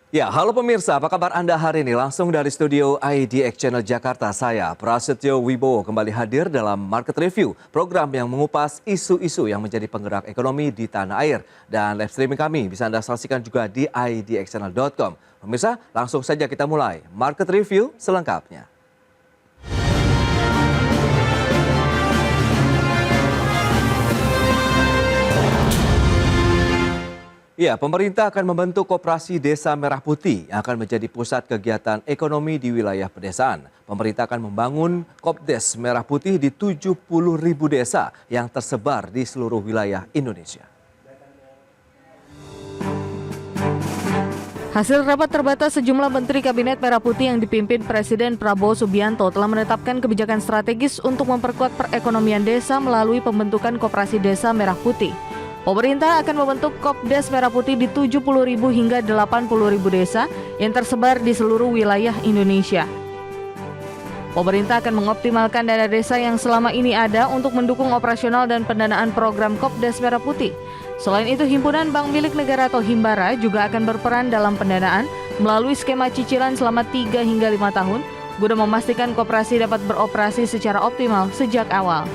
Ya, halo pemirsa, apa kabar Anda hari ini? Langsung dari studio IDX Channel Jakarta, saya Prasetyo Wibowo kembali hadir dalam Market Review, program yang mengupas isu-isu yang menjadi penggerak ekonomi di tanah air. Dan live streaming kami bisa Anda saksikan juga di idxchannel.com. Pemirsa, langsung saja kita mulai Market Review selengkapnya. Ya, pemerintah akan membentuk Koperasi Desa Merah Putih yang akan menjadi pusat kegiatan ekonomi di wilayah pedesaan. Pemerintah akan membangun Kopdes Merah Putih di 70.000 desa yang tersebar di seluruh wilayah Indonesia. Hasil rapat terbatas sejumlah Menteri Kabinet Merah Putih yang dipimpin Presiden Prabowo Subianto telah menetapkan kebijakan strategis untuk memperkuat perekonomian desa melalui pembentukan Koperasi Desa Merah Putih. Pemerintah akan membentuk Kopdes Merah Putih di 70.000 hingga 80.000 desa yang tersebar di seluruh wilayah Indonesia. Pemerintah akan mengoptimalkan dana desa yang selama ini ada untuk mendukung operasional dan pendanaan program Kopdes Merah Putih. Selain itu, Himpunan Bank Milik Negara atau Himbara juga akan berperan dalam pendanaan melalui skema cicilan selama 3 hingga 5 tahun guna memastikan koperasi dapat beroperasi secara optimal sejak awal.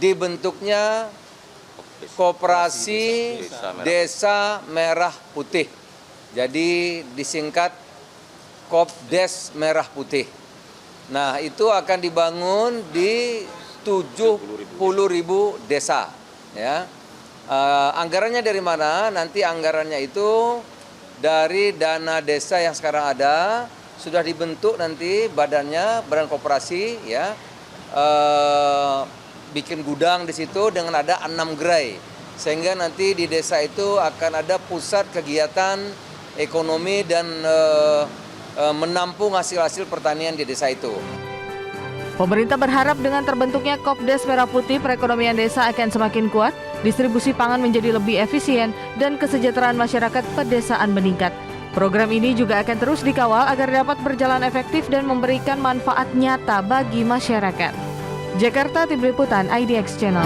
Dibentuknya Koperasi Desa Merah Putih. Jadi disingkat Kopdes Merah Putih. Nah, itu akan dibangun di 70.000 desa, ya. Anggarannya dari mana? Nanti anggarannya itu dari dana desa yang sekarang ada, sudah dibentuk nanti badan koperasi, ya. Bikin gudang di situ dengan ada 6 gerai. Sehingga nanti di desa itu akan ada pusat kegiatan ekonomi dan menampung hasil-hasil pertanian di desa itu. Pemerintah berharap dengan terbentuknya Kopdes Merah Putih, perekonomian desa akan semakin kuat, distribusi pangan menjadi lebih efisien, dan kesejahteraan masyarakat pedesaan meningkat. Program ini juga akan terus dikawal agar dapat berjalan efektif dan memberikan manfaat nyata bagi masyarakat. Jakarta, Tim Liputan IDX Channel.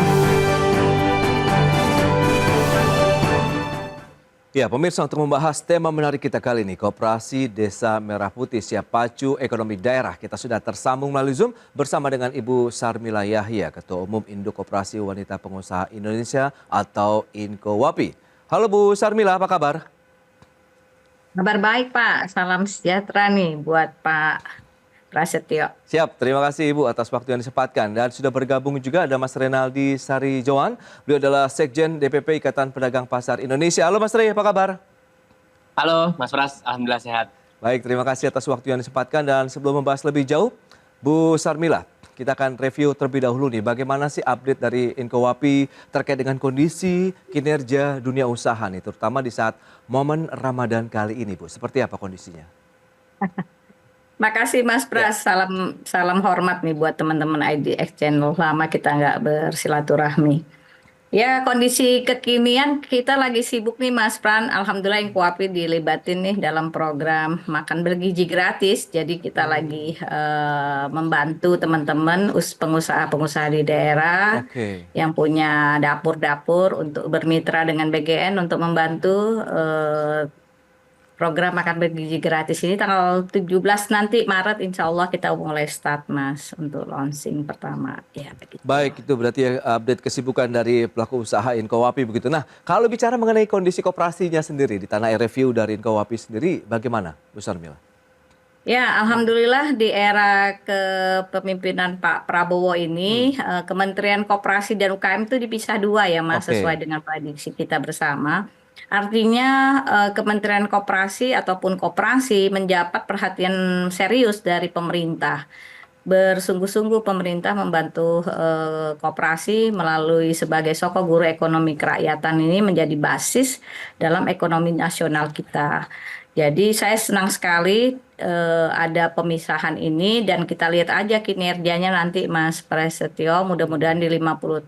Ya, pemirsa, untuk membahas tema menarik kita kali ini, Koperasi Desa Merah Putih siap pacu ekonomi daerah. Kita sudah tersambung melalui Zoom bersama dengan Ibu Sarmila Yahya, Ketua Umum Induk Koperasi Wanita Pengusaha Indonesia atau INKOWAPI. Halo Bu Sarmila, apa kabar? Kabar baik Pak, salam sejahtera nih buat Pak Prasetyo. Siap, terima kasih Ibu atas waktu yang disempatkan. Dan sudah bergabung juga ada Mas Renaldi Sarijoan. Beliau adalah Sekjen DPP Ikatan Pedagang Pasar Indonesia. Halo Mas Rey, apa kabar? Halo Mas Pras, Alhamdulillah sehat. Baik, terima kasih atas waktu yang disempatkan. Dan sebelum membahas lebih jauh, Bu Sarmila, kita akan review terlebih dahulu nih. Bagaimana sih update dari INKOWAPI terkait dengan kondisi kinerja dunia usaha nih, terutama di saat momen Ramadan kali ini, Bu. Seperti apa kondisinya? Makasih Mas Pras, salam hormat nih buat teman-teman IDX Channel. Lama kita nggak bersilaturahmi. Ya, kondisi kekinian kita lagi sibuk nih Mas Pran. Alhamdulillah INKOWAPI dilibatin nih dalam program makan bergizi gratis. Jadi kita lagi membantu teman-teman pengusaha-pengusaha di daerah yang punya dapur-dapur untuk bermitra dengan BGN untuk membantu program makan bergizi gratis ini tanggal 17 nanti Maret insya Allah kita mulai start Mas untuk launching pertama. Ya, begitu. Baik, itu berarti update kesibukan dari pelaku usaha INKOWAPI begitu. Nah, kalau bicara mengenai kondisi koperasinya sendiri di tanah air, review dari INKOWAPI sendiri bagaimana, Bu Sarmila? Ya, alhamdulillah di era kepemimpinan Pak Prabowo ini Kementerian Koperasi dan UKM itu dipisah dua ya Mas, sesuai dengan prediksi kita bersama. Artinya Kementerian Koperasi ataupun koperasi mendapat perhatian serius dari pemerintah. Bersungguh-sungguh pemerintah membantu koperasi melalui sebagai sosok guru ekonomi kerakyatan ini menjadi basis dalam ekonomi nasional kita. Jadi saya senang sekali ada pemisahan ini dan kita lihat aja kinerjanya nanti Mas Prasetyo, mudah-mudahan di 50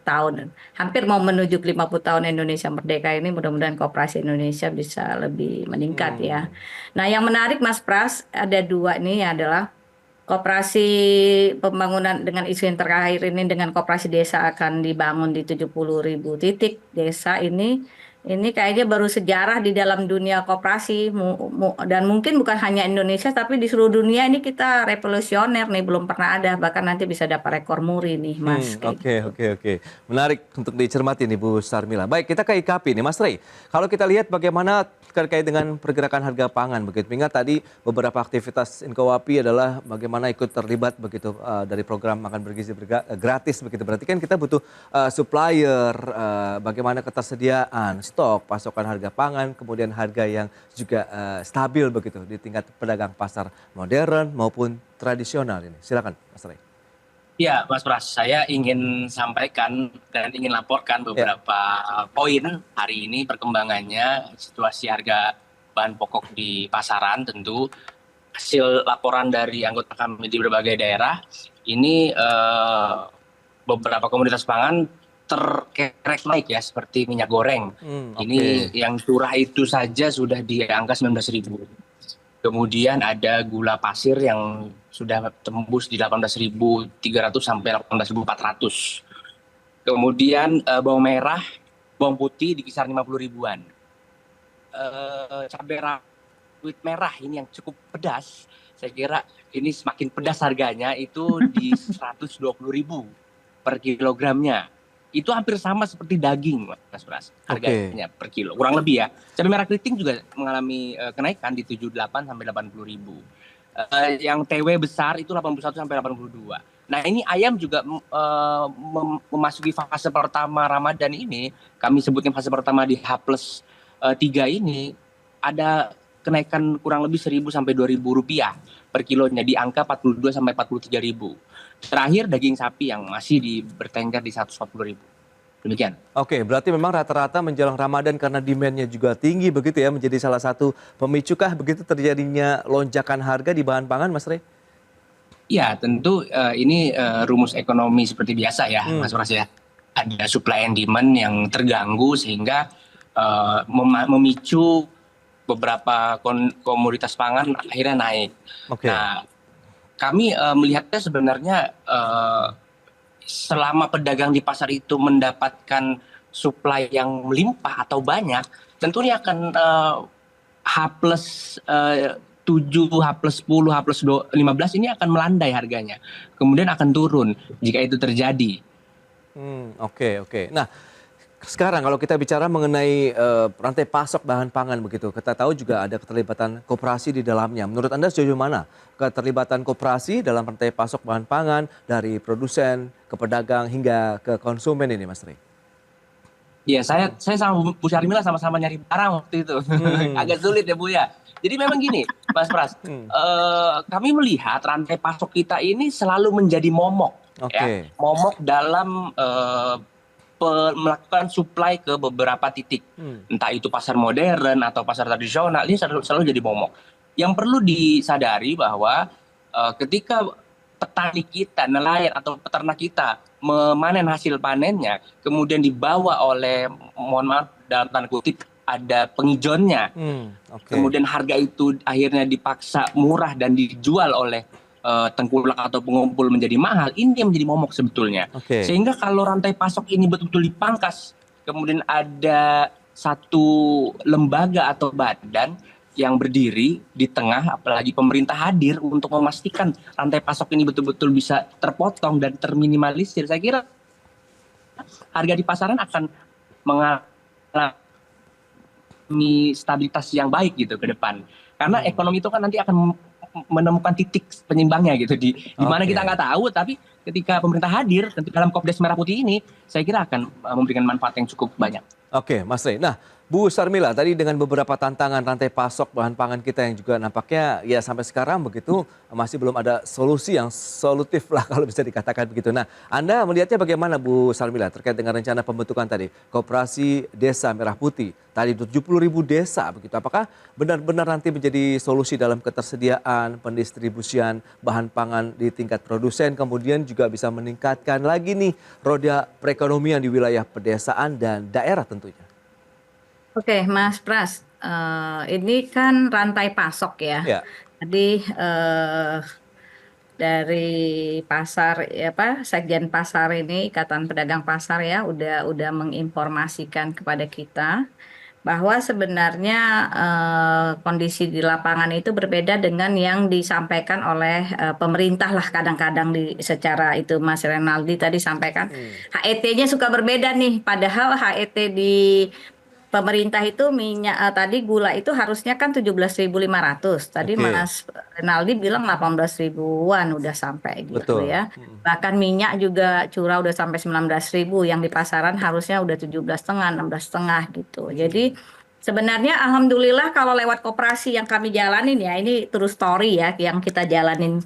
tahun, hampir mau menuju 50 tahun Indonesia Merdeka ini, mudah-mudahan koperasi Indonesia bisa lebih meningkat ya. Nah yang menarik Mas Pras, ada dua nih adalah koperasi pembangunan dengan isu yang terakhir ini dengan koperasi desa akan dibangun di 70.000 titik desa ini. Ini kayaknya baru sejarah di dalam dunia koperasi dan mungkin bukan hanya Indonesia tapi di seluruh dunia ini kita revolusioner nih, belum pernah ada, bahkan nanti bisa dapat rekor muri nih Mas kayak Oke, gitu. oke, oke. Menarik untuk dicermati nih Bu Sarmila. Baik, kita ke IKP nih Mas Rey. Kalau kita lihat bagaimana terkait dengan pergerakan harga pangan begitu. Mengingat tadi beberapa aktivitas Inkowapi adalah bagaimana ikut terlibat begitu dari program makan bergizi gratis begitu. Berarti kan kita butuh supplier, bagaimana ketersediaan, stok, pasokan harga pangan, kemudian harga yang juga stabil begitu di tingkat pedagang pasar modern maupun tradisional ini. Silakan Mas Rey. Ya, Mas Pras, saya ingin sampaikan dan ingin laporkan beberapa poin hari ini perkembangannya, situasi harga bahan pokok di pasaran tentu, hasil laporan dari anggota kami di berbagai daerah, ini beberapa komoditas pangan terkerek naik ya, seperti minyak goreng. Ini yang curah itu saja sudah di angka 19.000. Kemudian ada gula pasir yang sudah tembus di 18.300 sampai 18.400. Kemudian bawang merah, bawang putih di kisaran 50 ribuan. Cabai rawit merah ini yang cukup pedas, saya kira ini semakin pedas harganya itu di 120.000 per kilogramnya. Itu hampir sama seperti daging, Mas Pras, harganya per kilo, kurang lebih ya. Cabai merah keriting juga mengalami kenaikan di 78 sampai 80.000. Yang TW besar itu 81 sampai 82. Nah ini ayam juga memasuki fase pertama Ramadan ini, kami sebutnya fase pertama di H+3 ini, ada kenaikan kurang lebih 1.000 sampai 2.000 rupiah per kilonya di angka 42 sampai 43.000. Terakhir daging sapi yang masih bertengger di 140.000. Demikian. Oke, berarti memang rata-rata menjelang Ramadan karena demand-nya juga tinggi begitu ya, menjadi salah satu pemicukah begitu terjadinya lonjakan harga di bahan pangan, Mas Rey? Ya, tentu ini rumus ekonomi seperti biasa ya, Mas Pras ya. Ada supply and demand yang terganggu sehingga memicu beberapa komoditas pangan akhirnya naik. Nah, kami melihatnya sebenarnya selama pedagang di pasar itu mendapatkan supply yang melimpah atau banyak, tentunya akan H+7, H+10, H+15 ini akan melandai harganya. Kemudian akan turun jika itu terjadi. Oke. Nah, sekarang kalau kita bicara mengenai rantai pasok bahan pangan begitu, kita tahu juga ada keterlibatan koperasi di dalamnya. Menurut Anda sejauh mana keterlibatan koperasi dalam rantai pasok bahan pangan dari produsen ke pedagang hingga ke konsumen ini, Mas Rey? Ya, saya sama Bu Syarmila sama-sama nyari barang waktu itu. Agak sulit ya Bu ya. Jadi memang gini, Mas Pras, kami melihat rantai pasok kita ini selalu menjadi momok. Ya, momok dalam melakukan supply ke beberapa titik, entah itu pasar modern atau pasar tradisional, ini selalu jadi momok. Yang perlu disadari bahwa ketika petani kita, nelayan atau peternak kita memanen hasil panennya, kemudian dibawa oleh, mohon maaf dalam tanda kutip, ada pengijonnya, kemudian harga itu akhirnya dipaksa murah dan dijual oleh tengkulak atau pengumpul menjadi mahal, ini yang menjadi momok sebetulnya. Sehingga kalau rantai pasok ini betul-betul dipangkas, kemudian ada satu lembaga atau badan yang berdiri di tengah, apalagi pemerintah hadir untuk memastikan rantai pasok ini betul-betul bisa terpotong dan terminimalisir, saya kira harga di pasaran akan mengalami stabilitas yang baik gitu ke depan. Karena ekonomi itu kan nanti akan menemukan titik penyimbangnya gitu di mana kita nggak tahu, tapi ketika pemerintah hadir dalam Kopdes Merah Putih ini, saya kira akan memberikan manfaat yang cukup banyak. Oke, Mas Rey. Nah, Bu Sarmila, tadi dengan beberapa tantangan rantai pasok bahan pangan kita yang juga nampaknya ya sampai sekarang begitu masih belum ada solusi yang solutif lah kalau bisa dikatakan begitu. Nah, Anda melihatnya bagaimana Bu Sarmila terkait dengan rencana pembentukan tadi Koperasi Desa Merah Putih, tadi 70.000 desa begitu. Apakah benar-benar nanti menjadi solusi dalam ketersediaan, pendistribusian bahan pangan di tingkat produsen, kemudian juga bisa meningkatkan lagi nih roda perekonomian di wilayah pedesaan dan daerah tentunya? Oke, Mas Pras, ini kan rantai pasok ya. Jadi dari pasar ya apa Sekjen Pasar ini Ikatan Pedagang Pasar ya udah menginformasikan kepada kita bahwa sebenarnya kondisi di lapangan itu berbeda dengan yang disampaikan oleh pemerintah lah kadang-kadang secara itu Mas Renaldi tadi sampaikan HET-nya suka berbeda nih padahal HET di pemerintah itu minyak tadi gula itu harusnya kan 17.500. Tadi Oke. Mas Renaldi bilang 18 ribuan udah sampai gitu Betul. ya. Bahkan minyak juga curah udah sampai 19.000 yang di pasaran harusnya udah 17,5, 16,5 gitu. Jadi sebenarnya alhamdulillah kalau lewat koperasi yang kami jalanin ya ini true story ya yang kita jalanin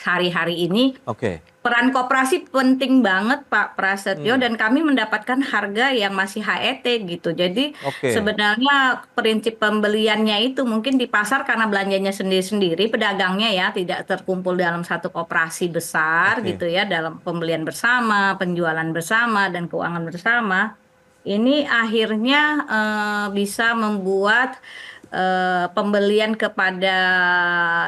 hari-hari ini. Oke. Peran koperasi penting banget Pak Prasetyo dan kami mendapatkan harga yang masih HET gitu. Jadi Oke. sebenarnya prinsip pembeliannya itu mungkin di pasar karena belanjanya sendiri-sendiri pedagangnya ya tidak terkumpul dalam satu koperasi besar Oke. gitu ya dalam pembelian bersama, penjualan bersama dan keuangan bersama. Ini akhirnya bisa membuat pembelian kepada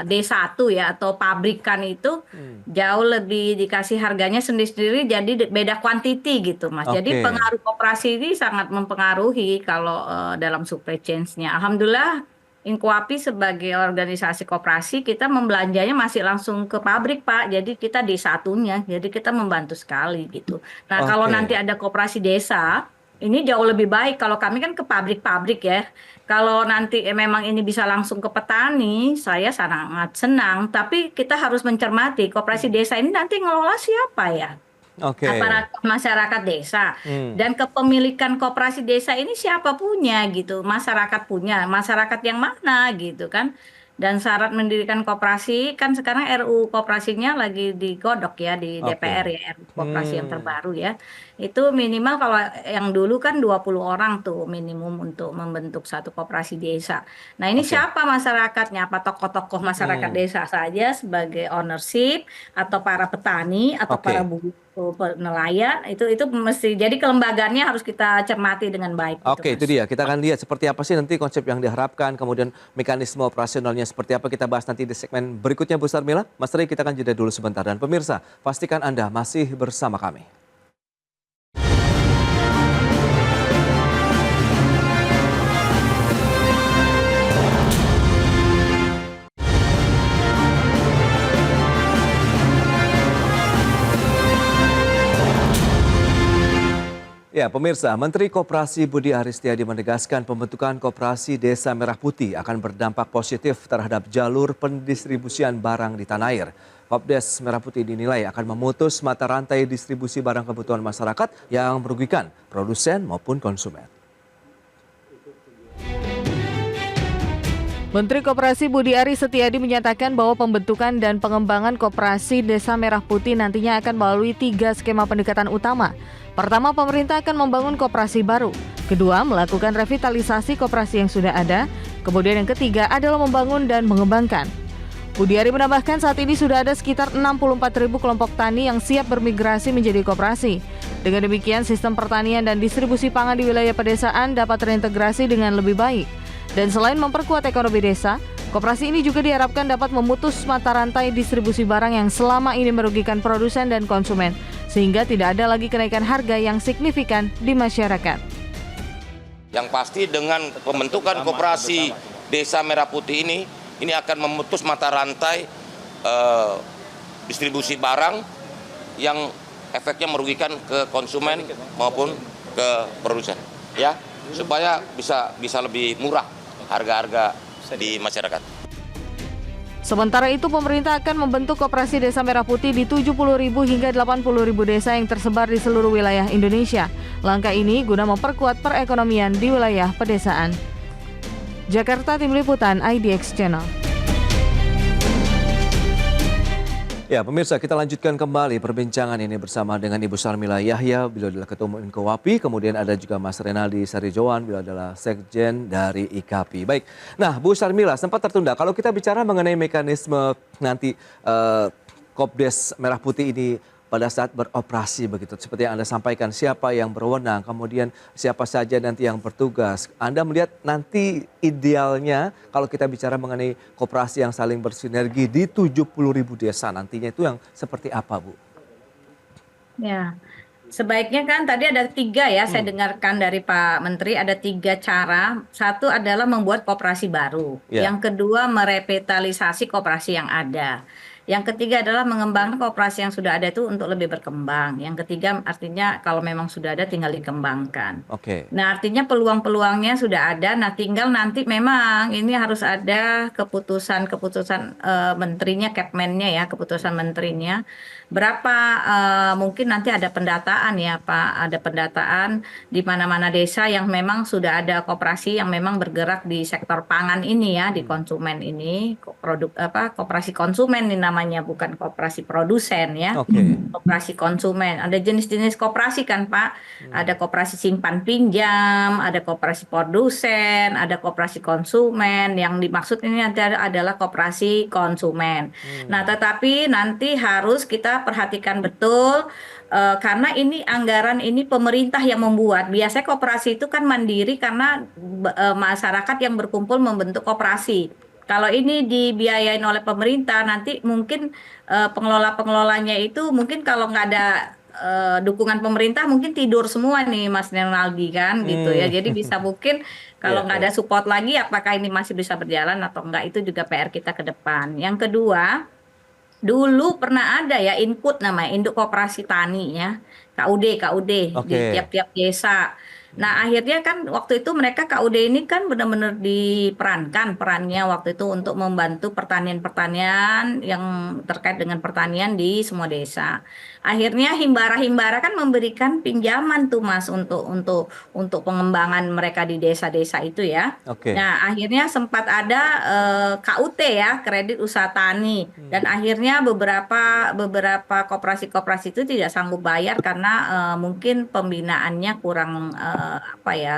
D1 ya atau pabrikan itu jauh lebih dikasih harganya sendiri-sendiri jadi beda kuantiti gitu Mas. Jadi Oke. pengaruh koperasi ini sangat mempengaruhi kalau dalam supply chain-nya. Alhamdulillah Inkuapi sebagai organisasi koperasi kita membelanjanya masih langsung ke pabrik Pak. Jadi kita D1-nya. Jadi kita membantu sekali gitu. Nah, kalau Oke. nanti ada koperasi desa ini jauh lebih baik kalau kami kan ke pabrik-pabrik ya. Kalau nanti memang ini bisa langsung ke petani, saya sangat senang. Tapi kita harus mencermati koperasi desa ini nanti ngelola siapa ya? Oke. Aparatur masyarakat desa. Dan kepemilikan koperasi desa ini siapa punya gitu? Masyarakat punya. Masyarakat yang mana gitu kan? Dan syarat mendirikan koperasi kan sekarang RUU koperasinya lagi digodok ya di DPR Oke. ya RUU koperasi yang terbaru ya. Itu minimal kalau yang dulu kan 20 orang tuh minimum untuk membentuk satu koperasi desa. Nah, ini Oke. siapa masyarakatnya? Apa tokoh-tokoh masyarakat desa saja sebagai ownership atau para petani atau Oke. para buruh nelayan itu mesti jadi kelembagaannya harus kita cermati dengan baik gitu, Oke, Mas. itu dia. Kita akan lihat seperti apa sih nanti konsep yang diharapkan, kemudian mekanisme operasionalnya seperti apa. Kita bahas nanti di segmen berikutnya, Bu Sarmila. Mas Ray, kita akan jeda dulu sebentar. Dan pemirsa, pastikan Anda masih bersama kami. Ya, pemirsa, Menteri Koperasi Budi Aristiadi menegaskan pembentukan Koperasi Desa Merah Putih akan berdampak positif terhadap jalur pendistribusian barang di tanah air. Kopdes Merah Putih dinilai akan memutus mata rantai distribusi barang kebutuhan masyarakat yang merugikan produsen maupun konsumen. Menteri Koperasi Budi Aris Setiadi menyatakan bahwa pembentukan dan pengembangan Koperasi Desa Merah Putih nantinya akan melalui 3 skema pendekatan utama. Pertama, pemerintah akan membangun koperasi baru. Kedua, melakukan revitalisasi koperasi yang sudah ada. Kemudian yang ketiga adalah membangun dan mengembangkan. Budi Ari menambahkan saat ini sudah ada sekitar 64.000 kelompok tani yang siap bermigrasi menjadi koperasi. Dengan demikian, sistem pertanian dan distribusi pangan di wilayah pedesaan dapat terintegrasi dengan lebih baik. Dan selain memperkuat ekonomi desa, koperasi ini juga diharapkan dapat memutus mata rantai distribusi barang yang selama ini merugikan produsen dan konsumen, sehingga tidak ada lagi kenaikan harga yang signifikan di masyarakat. Yang pasti dengan pembentukan Koperasi Desa Merah Putih ini akan memutus mata rantai distribusi barang yang efeknya merugikan ke konsumen maupun ke produsen, ya, supaya bisa lebih murah harga-harga di masyarakat. Sementara itu, pemerintah akan membentuk Koperasi Desa Merah Putih di 70.000 hingga 80.000 desa yang tersebar di seluruh wilayah Indonesia. Langkah ini guna memperkuat perekonomian di wilayah pedesaan. Jakarta, Tim Liputan IDX Channel. Ya, pemirsa, kita lanjutkan kembali perbincangan ini bersama dengan Ibu Sarmila Yahya, beliau adalah Ketua Umum Inkuapi, kemudian ada juga Mas Renaldi Sarijoan, beliau adalah Sekjen dari IKAPI. Baik, nah Bu Sarmila sempat tertunda, kalau kita bicara mengenai mekanisme nanti Kopdes Merah Putih ini pada saat beroperasi begitu. Seperti yang Anda sampaikan, siapa yang berwenang, kemudian siapa saja nanti yang bertugas. Anda melihat nanti idealnya kalau kita bicara mengenai koperasi yang saling bersinergi di 70.000 desa nantinya itu yang seperti apa, Bu? Ya, sebaiknya kan tadi ada 3 ya, saya dengarkan dari Pak Menteri ada 3 cara. Satu adalah membuat koperasi baru. Ya. Yang kedua merevitalisasi koperasi yang ada. Yang ketiga adalah mengembangkan koperasi yang sudah ada itu untuk lebih berkembang. Yang ketiga artinya kalau memang sudah ada tinggal dikembangkan. Oke. Nah, artinya peluang-peluangnya sudah ada. Nah, tinggal nanti memang ini harus ada keputusan menterinya, Kepmennya ya, keputusan menterinya. Berapa mungkin nanti ada pendataan ya, Pak, ada pendataan di mana-mana desa yang memang sudah ada koperasi yang memang bergerak di sektor pangan ini ya, di konsumen ini, koperasi konsumen ini namanya, bukan koperasi produsen ya. Oke. Koperasi konsumen. Ada jenis-jenis koperasi kan, Pak. Ada koperasi simpan pinjam, ada koperasi produsen, ada koperasi konsumen. Yang dimaksud ini adalah koperasi konsumen. Nah, tetapi nanti harus kita perhatikan betul karena ini anggaran ini pemerintah yang membuat. Biasanya koperasi itu kan mandiri karena masyarakat yang berkumpul membentuk koperasi. Kalau ini dibiayain oleh pemerintah, nanti mungkin pengelola-pengelolanya itu mungkin kalau nggak ada dukungan pemerintah mungkin tidur semua nih Mas Renaldi kan gitu ya. Jadi bisa mungkin kalau nggak ada support lagi apakah ini masih bisa berjalan atau enggak, itu juga PR kita ke depan. Yang kedua, dulu pernah ada ya input namanya induk koperasi tani ya, KUD di tiap-tiap desa. Nah, akhirnya kan waktu itu mereka KUD ini kan benar-benar diperankan perannya waktu itu untuk membantu pertanian-pertanian yang terkait dengan pertanian di semua desa. Akhirnya himbara-himbara kan memberikan pinjaman tuh Mas untuk pengembangan mereka di desa-desa itu ya. Oke. Nah, akhirnya sempat ada KUT ya, kredit usaha tani, dan akhirnya beberapa koperasi-koperasi itu tidak sanggup bayar karena mungkin pembinaannya kurang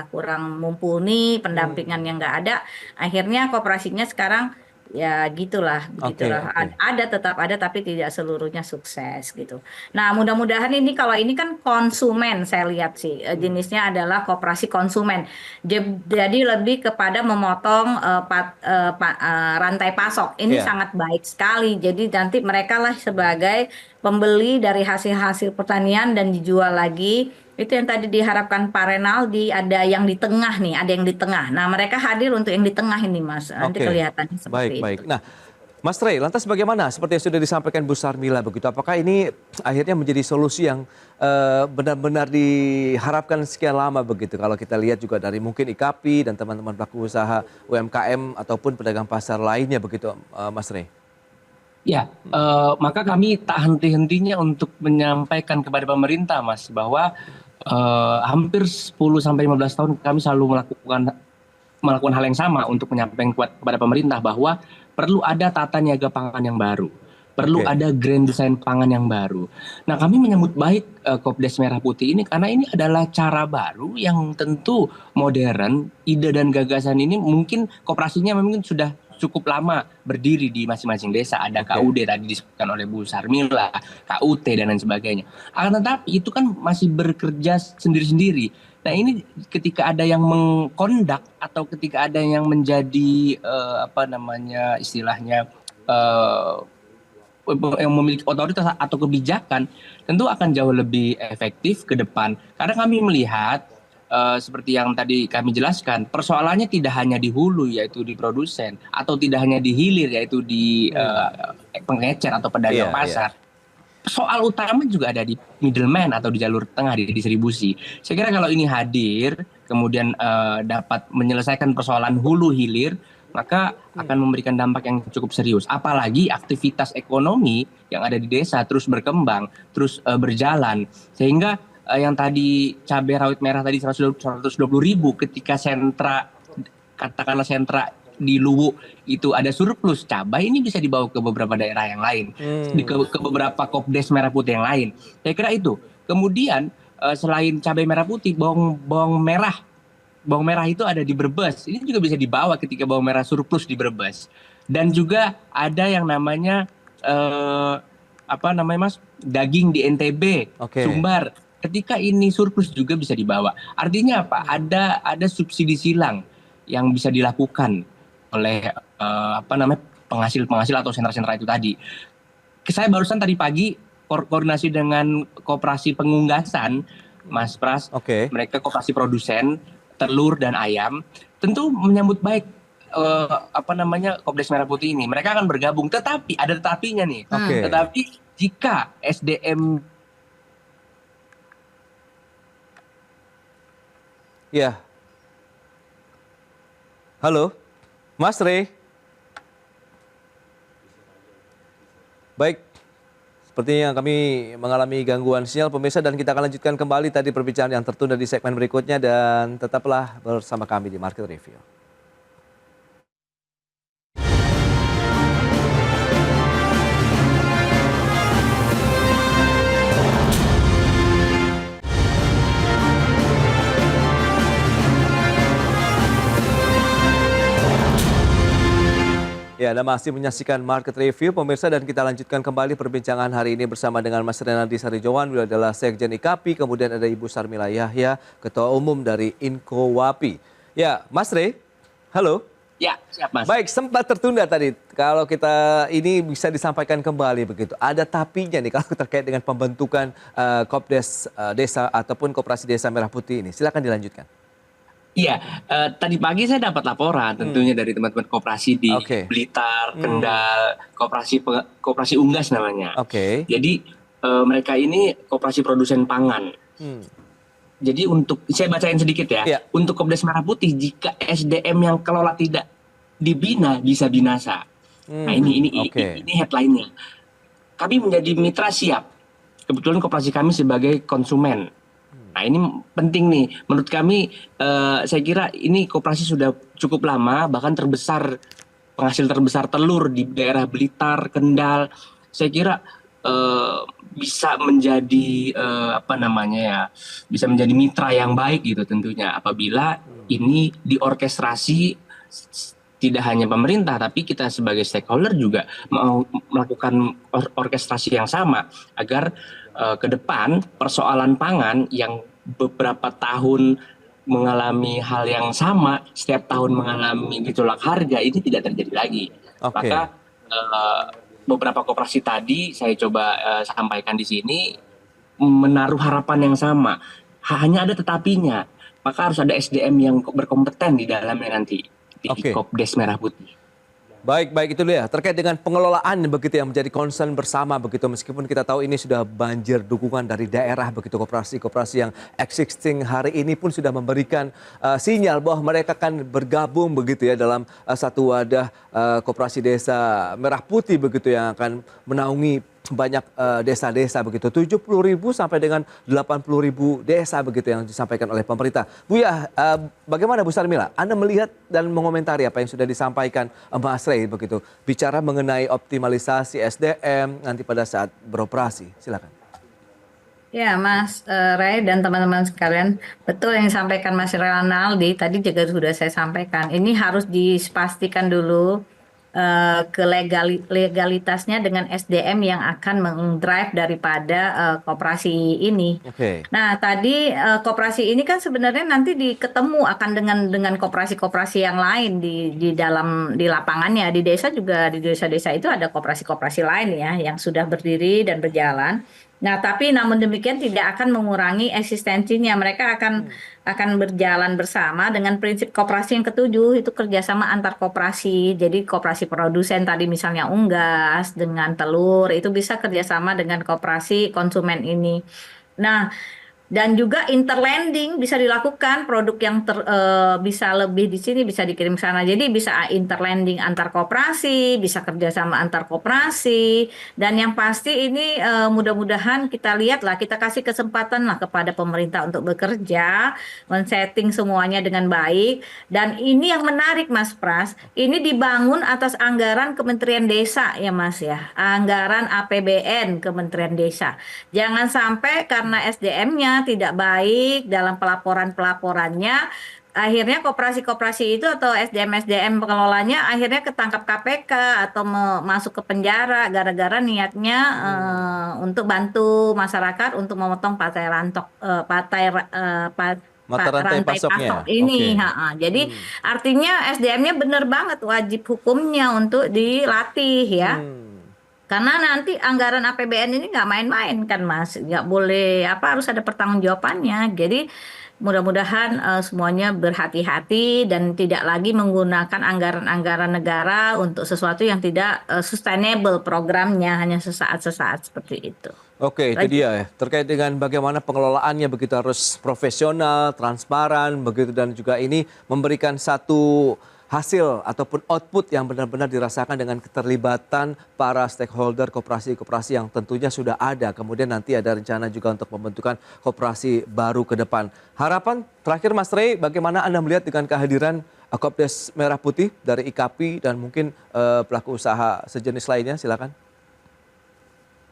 kurang mumpuni, pendampingan yang nggak ada. Akhirnya koperasinya sekarang ya gitulah, begitulah. Tetap ada tapi tidak seluruhnya sukses gitu. Nah, mudah-mudahan ini kalau ini kan konsumen saya lihat sih jenisnya adalah koperasi konsumen. Jadi lebih kepada memotong rantai pasok. Ini sangat baik sekali. Jadi nanti mereka lah sebagai pembeli dari hasil-hasil pertanian dan dijual lagi. Itu yang tadi diharapkan Pak Renaldi, ada yang di tengah nih, ada yang di tengah. Nah, mereka hadir untuk yang di tengah ini, Mas. Nanti kelihatannya seperti itu. Baik. Nah, Mas Rey, lantas bagaimana? Seperti yang sudah disampaikan Bu Sarmila begitu. Apakah ini akhirnya menjadi solusi yang benar-benar diharapkan sekian lama begitu? Kalau kita lihat juga dari mungkin IKAPI dan teman-teman pelaku usaha UMKM ataupun pedagang pasar lainnya begitu, Mas Rey. Ya, maka kami tak henti-hentinya untuk menyampaikan kepada pemerintah, Mas, bahwa hampir 10-15 tahun kami selalu melakukan hal yang sama untuk menyampaikan kepada pemerintah bahwa perlu ada tata niaga pangan yang baru, perlu ada grand design pangan yang baru. Nah, kami menyambut baik Kopdes Merah Putih ini karena ini adalah cara baru yang tentu modern. Ide dan gagasan ini mungkin koperasinya mungkin sudah cukup lama berdiri di masing-masing desa. Ada KUD tadi disebutkan oleh Bu Sarmila, KUT dan lain sebagainya. Akan tetapi itu kan masih bekerja sendiri-sendiri. Nah, ini ketika ada yang mengkondak atau ketika ada yang menjadi istilahnya yang memiliki otoritas atau kebijakan, tentu akan jauh lebih efektif ke depan. Karena kami melihat seperti yang tadi kami jelaskan, persoalannya tidak hanya di hulu yaitu di produsen, atau tidak hanya di hilir yaitu di pengecer atau pedagang pasar. Soal utama juga ada di middleman atau di jalur tengah, di distribusi. Saya kira kalau ini hadir, kemudian dapat menyelesaikan persoalan hulu hilir, maka akan memberikan dampak yang cukup serius. Apalagi aktivitas ekonomi yang ada di desa terus berkembang, terus berjalan, sehingga yang tadi cabai rawit merah tadi 120.000 ketika katakanlah sentra di Luwu itu ada surplus cabai, ini bisa dibawa ke beberapa daerah yang lain, ke beberapa Kopdes Merah Putih yang lain. Saya kira itu. Kemudian selain cabai merah putih, bawang merah itu ada di Brebes. Ini juga bisa dibawa ketika bawang merah surplus di Brebes. Dan juga ada yang namanya apa namanya Mas, daging di NTB, Oke. Sumbar. Ketika ini surplus juga bisa dibawa. Artinya apa? Ada subsidi silang yang bisa dilakukan oleh apa namanya penghasil-penghasil atau sentra-sentra itu tadi. Saya barusan tadi pagi koordinasi dengan koperasi pengunggasan, Mas Pras. Oke. Mereka koperasi produsen telur dan ayam tentu menyambut baik apa namanya Kopdes Merah Putih ini. Mereka akan bergabung, tetapi ada tetapinya nih. Oke. Tetapi jika SDM Ya. Halo, Mas Rey. Baik, sepertinya kami mengalami gangguan sinyal pemirsa dan kita akan lanjutkan kembali tadi perbincangan yang tertunda di segmen berikutnya dan tetaplah bersama kami di Market Review. Ya, Anda masih menyaksikan Market Review, pemirsa, dan kita lanjutkan kembali perbincangan hari ini bersama dengan Mas Renaldi Sarijowan, beliau adalah Sekjen IKAPI, kemudian ada Ibu Sarmila Yahya, Ketua Umum dari Inkowapi. Ya, Mas Rey, halo. ya siap Mas. Baik, sempat tertunda tadi. Kalau kita ini bisa disampaikan kembali begitu. Ada tapinya nih kalau terkait dengan pembentukan Kopdes Desa ataupun Koperasi Desa Merah Putih ini. Silakan dilanjutkan. Iya, tadi pagi saya dapat laporan tentunya dari teman-teman koperasi di Oke. Blitar, Kendal, koperasi Unggas namanya. Oke. Jadi mereka ini koperasi produsen pangan. Jadi untuk saya bacain sedikit ya, Iya. untuk Kopdes Merah Putih jika SDM yang kelola tidak dibina bisa binasa. Nah ini Oke. ini headline-nya. Kami menjadi mitra siap. Kebetulan koperasi kami sebagai konsumen. Nah ini penting nih, menurut kami saya kira ini koperasi sudah cukup lama, bahkan penghasil terbesar telur di daerah Blitar, Kendal. Saya kira bisa menjadi apa namanya ya, bisa menjadi mitra yang baik gitu tentunya apabila ini diorkestrasi tidak hanya pemerintah tapi kita sebagai stakeholder juga mau melakukan orkestrasi yang sama agar ke depan persoalan pangan yang beberapa tahun mengalami hal yang sama, setiap tahun mengalami gejolak harga ini tidak terjadi lagi. Oke. Maka beberapa koperasi tadi saya coba sampaikan di sini menaruh harapan yang sama. Hanya ada tetapinya. Maka harus ada SDM yang berkompeten di dalamnya nanti di Oke. Kopdes Merah Putih. Baik itu dia. Terkait dengan pengelolaan begitu yang menjadi concern bersama begitu, meskipun kita tahu ini sudah banjir dukungan dari daerah begitu, koperasi-koperasi yang existing hari ini pun sudah memberikan sinyal bahwa mereka akan bergabung begitu ya dalam satu wadah Koperasi Desa Merah Putih begitu yang akan menaungi banyak desa-desa begitu, 70.000 sampai dengan 80.000 desa begitu yang disampaikan oleh pemerintah. Buya, bagaimana Bu Sarmila? Anda melihat dan mengomentari apa yang sudah disampaikan Mas Rey begitu, bicara mengenai optimalisasi SDM nanti pada saat beroperasi. Silakan. Ya, Mas Ray dan teman-teman sekalian, betul yang disampaikan Mas Renaldi tadi juga sudah saya sampaikan. Ini harus dipastikan dulu ke legalitasnya dengan SDM yang akan mengdrive daripada koperasi ini. Oke. Nah, tadi koperasi ini kan sebenarnya nanti ketemu akan dengan koperasi-koperasi yang lain di lapangannya. Di desa juga, di desa-desa itu ada koperasi-koperasi lain ya yang sudah berdiri dan berjalan. Nah, tapi namun demikian tidak akan mengurangi eksistensinya. Mereka akan berjalan bersama dengan prinsip koperasi yang ketujuh, itu kerjasama antar koperasi. Jadi koperasi produsen tadi misalnya unggas dengan telur, itu bisa kerjasama dengan koperasi konsumen ini. Nah, dan juga interlanding bisa dilakukan, produk yang bisa lebih di sini bisa dikirim ke sana. Jadi bisa interlanding antar koperasi, bisa kerjasama antar koperasi. Dan yang pasti ini mudah-mudahan kita lihat lah, kita kasih kesempatan lah kepada pemerintah untuk bekerja, men-setting semuanya dengan baik. Dan ini yang menarik Mas Pras, ini dibangun atas anggaran Kementerian Desa ya Mas ya, anggaran APBN Kementerian Desa. Jangan sampai karena SDM-nya tidak baik dalam pelaporannya, akhirnya koperasi-koperasi itu atau SDM-SDM pengelolanya akhirnya ketangkap KPK atau masuk ke penjara gara-gara niatnya untuk bantu masyarakat untuk memotong rantai Mata rantai pasoknya. pasok ini. Oke. Jadi artinya SDM-nya benar banget wajib hukumnya untuk dilatih ya. Karena nanti anggaran APBN ini nggak main-main kan Mas, nggak boleh harus ada pertanggungjawabannya. Jadi mudah-mudahan semuanya berhati-hati dan tidak lagi menggunakan anggaran-anggaran negara untuk sesuatu yang tidak sustainable programnya, hanya sesaat-sesaat seperti itu. Oke, itu dia ya. Terkait dengan bagaimana pengelolaannya begitu harus profesional, transparan, begitu dan juga ini memberikan satu hasil ataupun output yang benar-benar dirasakan dengan keterlibatan para stakeholder koperasi-koperasi yang tentunya sudah ada. Kemudian nanti ada rencana juga untuk pembentukan koperasi baru ke depan. Harapan terakhir Mas Rey, bagaimana Anda melihat dengan kehadiran Kopdes Merah Putih dari IKAPI dan mungkin pelaku usaha sejenis lainnya? Silakan.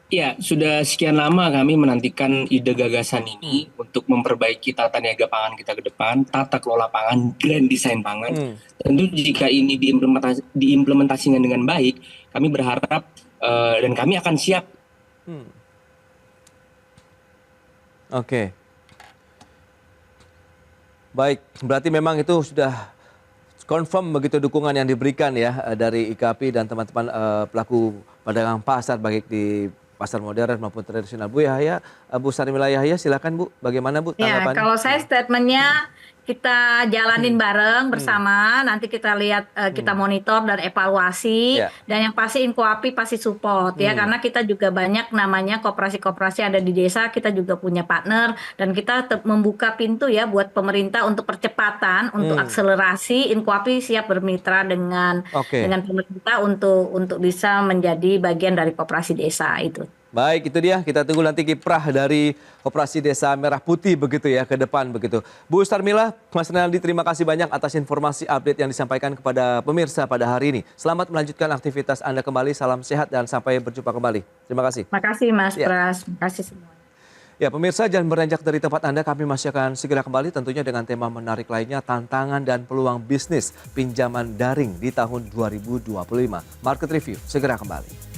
Ya, sudah sekian lama kami menantikan ide gagasan ini untuk memperbaiki tata niaga pangan kita ke depan, tata kelola pangan, grand design pangan. Tentu jika ini diimplementasikan dengan baik, kami berharap dan kami akan siap. Oke. Baik, berarti memang itu sudah confirm begitu dukungan yang diberikan ya dari IKAPI dan teman-teman pelaku pedagang pasar baik di pasar modern maupun tradisional. Bu Yahya, Bu Sarmila Yahya, silakan Bu. Bagaimana Bu tanggapannya? Ya, kalau saya statementnya kita jalanin bareng bersama, nanti kita lihat, kita monitor dan evaluasi, dan yang pasti Inkoapi pasti support ya, karena kita juga banyak namanya koperasi-koperasi ada di desa, kita juga punya partner dan kita membuka pintu ya buat pemerintah untuk percepatan, untuk akselerasi. Inkoapi siap bermitra dengan pemerintah untuk bisa menjadi bagian dari koperasi desa itu. Baik, itu dia. Kita tunggu nanti kiprah dari Koperasi Desa Merah Putih begitu ya ke depan begitu. Bu Sarmila, Mas Renaldi, terima kasih banyak atas informasi update yang disampaikan kepada pemirsa pada hari ini. Selamat melanjutkan aktivitas Anda kembali. Salam sehat dan sampai berjumpa kembali. Terima kasih. Terima kasih Mas Pras. Terima kasih semua. Ya pemirsa, jangan beranjak dari tempat Anda. Kami masih akan segera kembali tentunya dengan tema menarik lainnya, tantangan dan peluang bisnis pinjaman daring di tahun 2025. Market Review segera kembali.